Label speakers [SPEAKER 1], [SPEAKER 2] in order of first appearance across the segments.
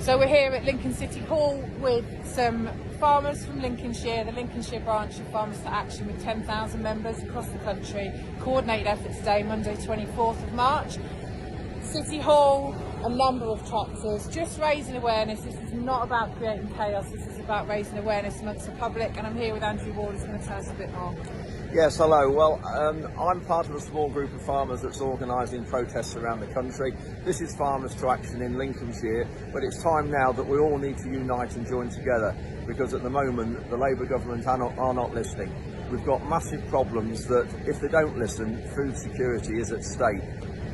[SPEAKER 1] So we're here at Lincoln City Hall with some farmers from Lincolnshire, the Lincolnshire branch of Farmers for Action, with 10,000 members across the country. Coordinated Efforts Day, Monday 24th of March. City Hall, a number of tractors, just raising awareness. This is not about creating chaos, this is about raising awareness amongst the public, and I'm here with Andrew Ward, who's going to tell us a bit more.
[SPEAKER 2] Yes, hello. Well, I'm part of a small group of farmers that's organising protests around the country. This is Farmers to Action in Lincolnshire, but it's time now that we all need to unite and join together, because at the moment the Labour government are not listening. We've got massive problems that, if they don't listen, food security is at stake.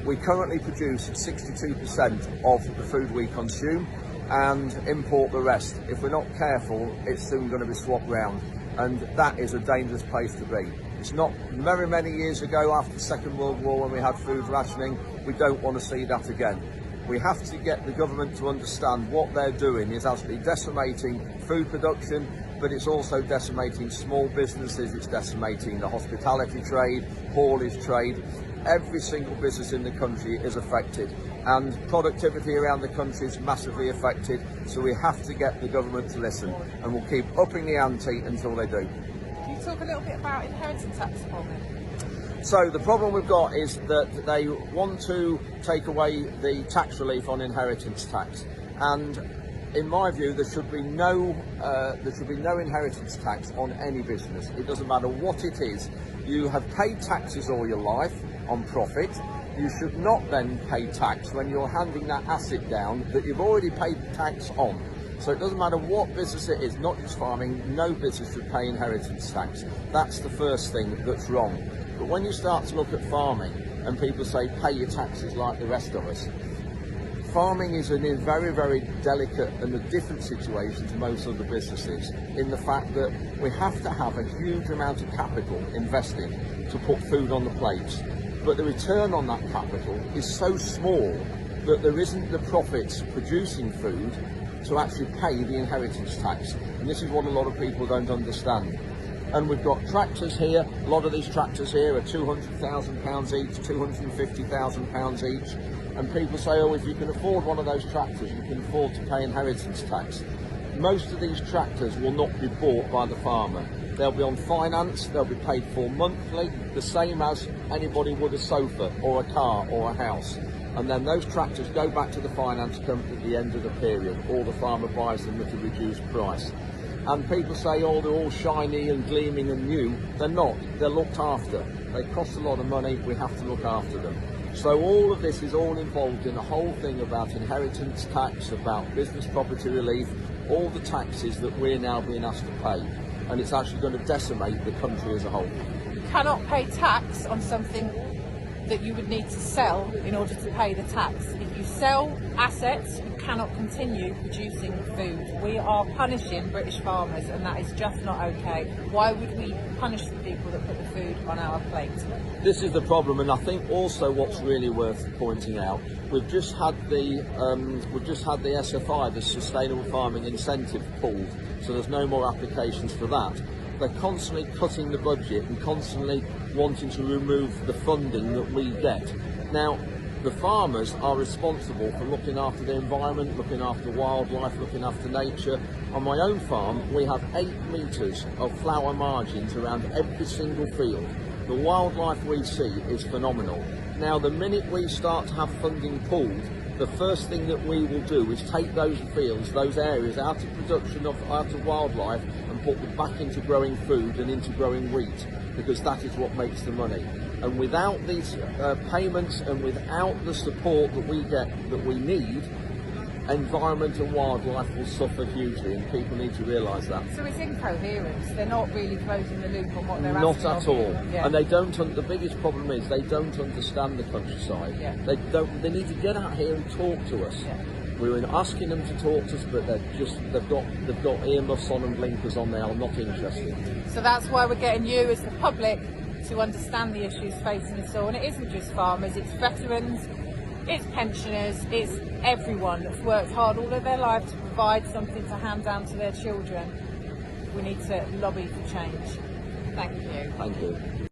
[SPEAKER 2] We currently produce 62% of the food we consume and import the rest. If we're not careful, it's soon going to be swapped round, and that is a dangerous place to be. It's not very many years ago, after the Second World War, when we had food rationing. We don't want to see that again. We have to get the government to understand what they're doing is actually decimating food production, but it's also decimating small businesses, it's decimating the hospitality trade, haulage trade. Every single business in the country is affected, and productivity around the country is massively affected, so we have to get the government to listen, and we'll keep upping the ante until they do.
[SPEAKER 1] Can you talk a little bit about inheritance tax for me?
[SPEAKER 2] So the problem we've got is that they want to take away the tax relief on inheritance tax, and in my view there should be no inheritance tax on any business. It doesn't matter what it is. You have paid taxes all your life on profit. You should not then pay tax when you're handing that asset down that you've already paid tax on. So it doesn't matter what business it is, not just farming, no business should pay inheritance tax. That's the first thing that's wrong. But when you start to look at farming and people say pay your taxes like the rest of us, farming is in a very, very delicate and a different situation to most other businesses, in the fact that we have to have a huge amount of capital invested to put food on the plates. But the return on that capital is so small that there isn't the profits producing food to actually pay the inheritance tax. And this is what a lot of people don't understand. And we've got tractors here. A lot of these tractors here are £200,000 each, £250,000 each. And people say, oh, if you can afford one of those tractors, you can afford to pay inheritance tax. Most of these tractors will not be bought by the farmer. They'll be on finance, they'll be paid for monthly, the same as anybody would a sofa or a car or a house. And then those tractors go back to the finance company at the end of the period, or the farmer buys them at a reduced price. And people say, oh, they're all shiny and gleaming and new. They're not, they're looked after. They cost a lot of money, we have to look after them. So all of this is all involved in the whole thing about inheritance tax, about business property relief, all the taxes that we're now being asked to pay. And it's actually going to decimate the country as a whole.
[SPEAKER 1] You cannot pay tax on something that you would need to sell in order to pay the tax. If you sell assets, you cannot continue producing food. We are punishing British farmers, and that is just not okay. Why would we punish the people that put the food on our plate?
[SPEAKER 2] This is the problem, and I think also what's really worth pointing out, we've just had the SFI, the Sustainable Farming Incentive, pulled, so there's no more applications for that. They're constantly cutting the budget and constantly wanting to remove the funding that we get. Now, the farmers are responsible for looking after the environment, looking after wildlife, looking after nature. On my own farm, we have 8 metres of flower margins around every single field. The wildlife we see is phenomenal. Now, the minute we start to have funding pulled, the first thing that we will do is take those fields, those areas out of production, out of wildlife, and put them back into growing food and into growing wheat, because that is what makes the money. And without these payments and without the support that we get, that we need, environment and wildlife will suffer hugely, and people need to realise that.
[SPEAKER 1] So it's incoherence. They're not really closing the loop on what they're asking.
[SPEAKER 2] Not at all.
[SPEAKER 1] Yeah.
[SPEAKER 2] And they don't. The biggest problem is they don't understand the countryside.
[SPEAKER 1] Yeah.
[SPEAKER 2] They need to get out here and talk to us.
[SPEAKER 1] Yeah.
[SPEAKER 2] We're asking them to talk to us, but they've got earmuffs on and blinkers on. They are not interested.
[SPEAKER 1] So that's why we're getting you as the public to understand the issues facing us all. And it isn't just farmers, it's veterans, it's pensioners, it's everyone that's worked hard all of their life to provide something to hand down to their children. We need to lobby for change. Thank you.
[SPEAKER 2] Thank you.